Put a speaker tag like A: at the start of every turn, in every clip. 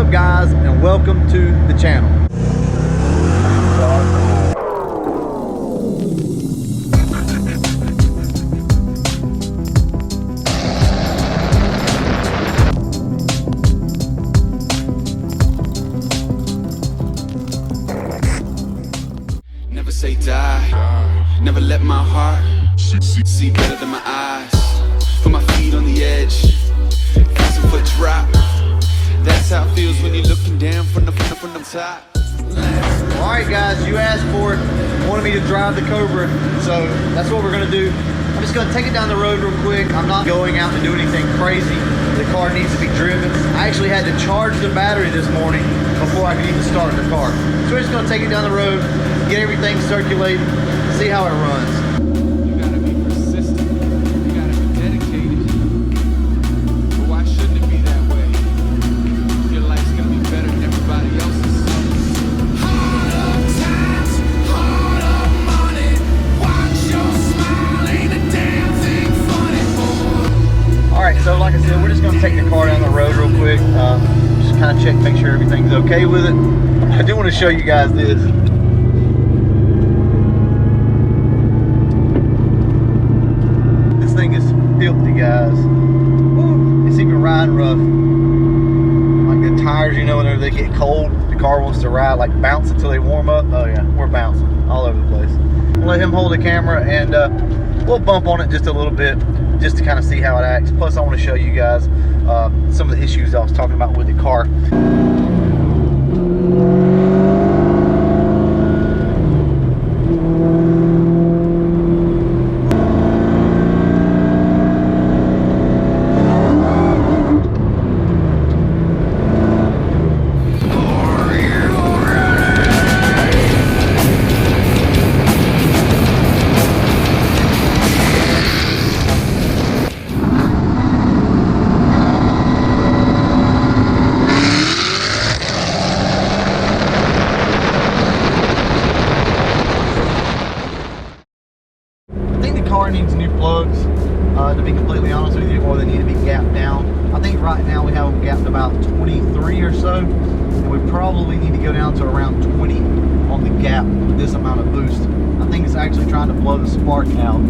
A: up, guys, and welcome to the channel.
B: Never say die, never let my heart see better than my eyes. Put my feet on the edge, feel some foot drop. That's how it feels when you're looking down from the top.
A: Alright guys, you asked for it, wanted me to drive the Cobra, so that's what we're going to do. I'm just going to take it down the road real quick. I'm not going out to do anything crazy. The car needs to be driven. I actually had to charge the battery this morning before I could even start the car. So we're just going to take it down the road, get everything circulating, see how it runs.
B: You gotta be persistent, you gotta be dedicated. But why shouldn't it be that way? Your life's gonna be better than everybody else's. Hard up times, hard up money. Watch your smile, ain't a damn thing funny, boy.
A: Alright, so like I said, we're just going to take the car down the road real quick. Just kind of check, make sure everything's okay with it. I do want to show you guys this. This thing is filthy, guys. Woo. It's even riding rough. Like the tires, you know, whenever they get cold, the car wants to ride, like bounce until they warm up. Oh yeah, we're bouncing all over the place. I'll let him hold the camera and we'll bump on it just a little bit, just to kind of see how it acts. Plus, I want to show you guys some of the issues I was talking about with the car. Car needs new plugs, to be completely honest with you, or they need to be gapped down. I think right now we have them gapped about 23 or so, and we probably need to go down to around 20 on the gap with this amount of boost. I think it's actually trying to blow the spark out.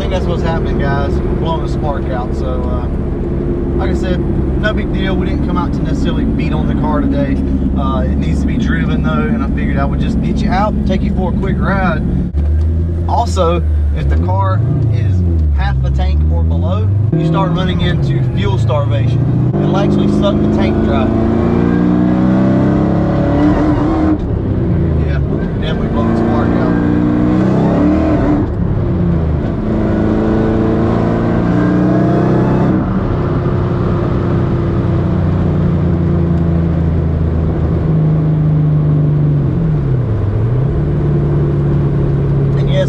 A: That's what's happening, guys. We're blowing the spark out. So like I said, no big deal. We didn't come out to necessarily beat on the car today. It needs to be driven though, and I figured I would just get you out, take you for a quick ride. Also, if the car is half a tank or below, you start running into fuel starvation. It'll actually suck the tank dry. Yeah, definitely blowing the spark out.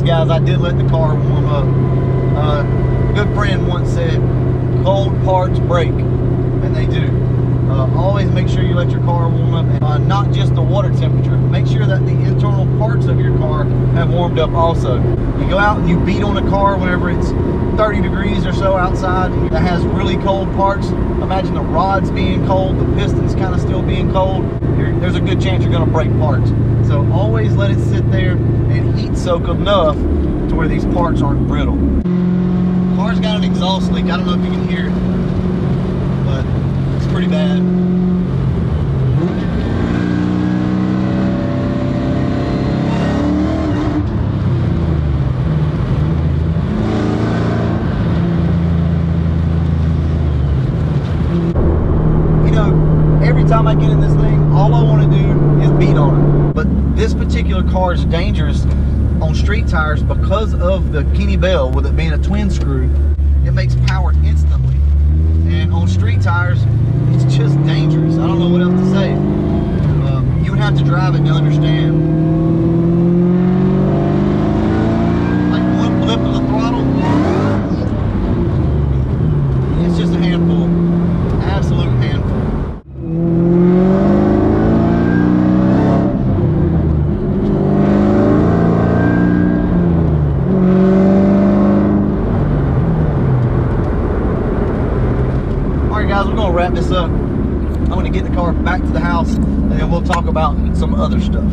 A: Guys, I did let the car warm up. A good friend once said, cold parts break, and they do. Always make sure you let your car warm up, and not just the water temperature. Make sure that the internal parts of your car have warmed up also. You go out and you beat on a car whenever it's 30 degrees or so outside that has really cold parts. Imagine the rods being cold, the pistons kind of still being cold. There's a good chance you're going to break parts. So always let it sit there and heat soak enough to where these parts aren't brittle. Car's got an exhaust leak. I don't know if you can hear it, but it's pretty bad. You know, every time I get in this thing, all I want to do is beat on it. But this particular car is dangerous on street tires because of the Kenny Bell, with it being a twin screw. It makes power instantly, and on street tires it's just dangerous. I don't know what else to say. You would have to drive it to understand. Like one flip of the throttle, it's just wrap this up. I'm gonna get the car back to the house, and then we'll talk about some other stuff.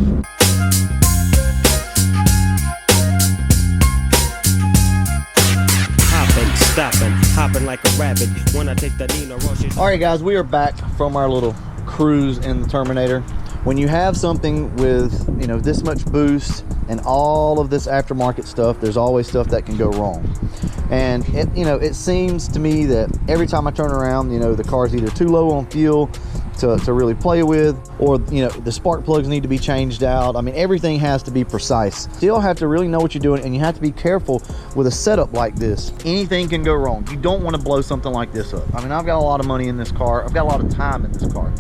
C: Hopping like a rabbit when I take the Nina Roche.
A: All right, guys, we are back from our little cruise in the Terminator. When you have something with, you know, this much boost and all of this aftermarket stuff, there's always stuff that can go wrong. And it, you know, it seems to me that every time I turn around, you know, the car's either too low on fuel to really play with, or, you know, the spark plugs need to be changed out. I mean, everything has to be precise. Still have to really know what you're doing, and you have to be careful with a setup like this. Anything can go wrong. You don't want to blow something like this up. I mean, I've got a lot of money in this car. I've got a lot of time in this car.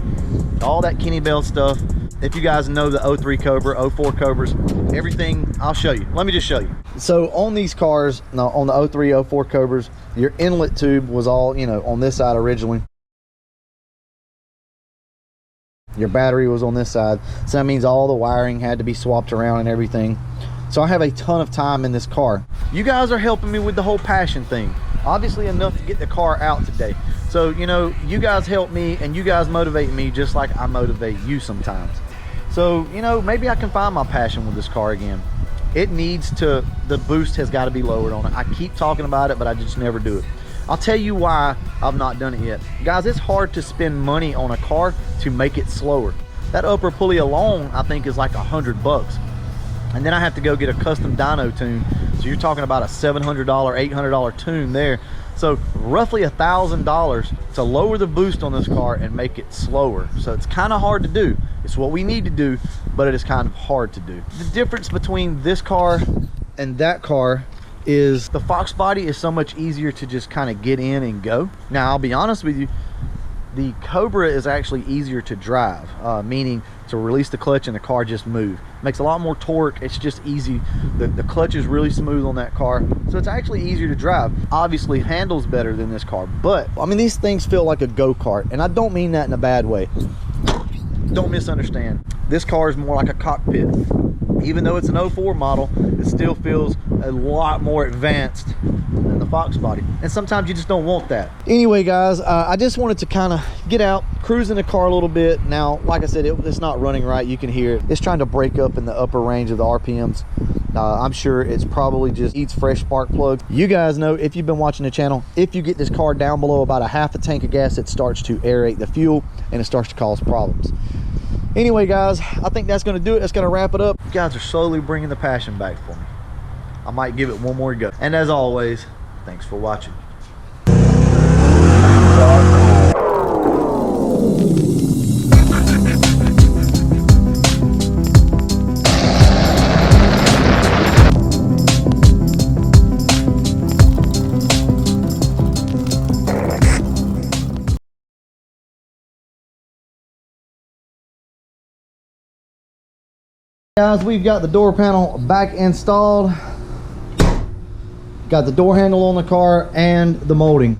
A: All that Kenny Bell stuff. If you guys know the 03 Cobra, 04 Cobras, everything, I'll show you. Let me just show you. So on these cars, no, on the 03, 04 Cobras, your inlet tube was all, you know, on this side originally. Your battery was on this side. So that means all the wiring had to be swapped around and everything. So I have a ton of time in this car. You guys are helping me with the whole passion thing. Obviously enough to get the car out today. So, you know, you guys help me and you guys motivate me just like I motivate you sometimes. So, you know, maybe I can find my passion with this car again. It needs to, the boost has got to be lowered on it. I keep talking about it, but I just never do it. I'll tell you why I've not done it yet. Guys, it's hard to spend money on a car to make it slower. That upper pulley alone, I think, is like $100. And then I have to go get a custom dyno tune. So you're talking about a $700, $800 tune there. So roughly $1,000 to lower the boost on this car and make it slower. So it's kind of hard to do. It's what we need to do, but it is kind of hard to do. The difference between this car and that car is the Fox body is so much easier to just kind of get in and go. Now, I'll be honest with you, the Cobra is actually easier to drive, meaning to release the clutch and the car just move. Makes a lot more torque. It's just easy. The clutch is really smooth on that car, so it's actually easier to drive. Obviously handles better than this car, but I mean, these things feel like a go-kart, and I don't mean that in a bad way. Don't misunderstand. This car is more like a cockpit. Even though it's an 04 model, it still feels a lot more advanced than the Fox body. And sometimes you just don't want that. Anyway, guys, I just wanted to kind of get out, cruise in the car a little bit. Now, like I said, it's not running right. You can hear it. It's trying to break up in the upper range of the RPMs. I'm sure it's probably just eats fresh spark plugs. You guys know, if you've been watching the channel, if you get this car down below about a half a tank of gas, it starts to aerate the fuel and it starts to cause problems. Anyway, guys, I think that's going to do it. That's going to wrap it up. You guys are slowly bringing the passion back for me. I might give it one more go. And as always, thanks for watching. Guys, we've got the door panel back installed. Got the door handle on the car and the molding.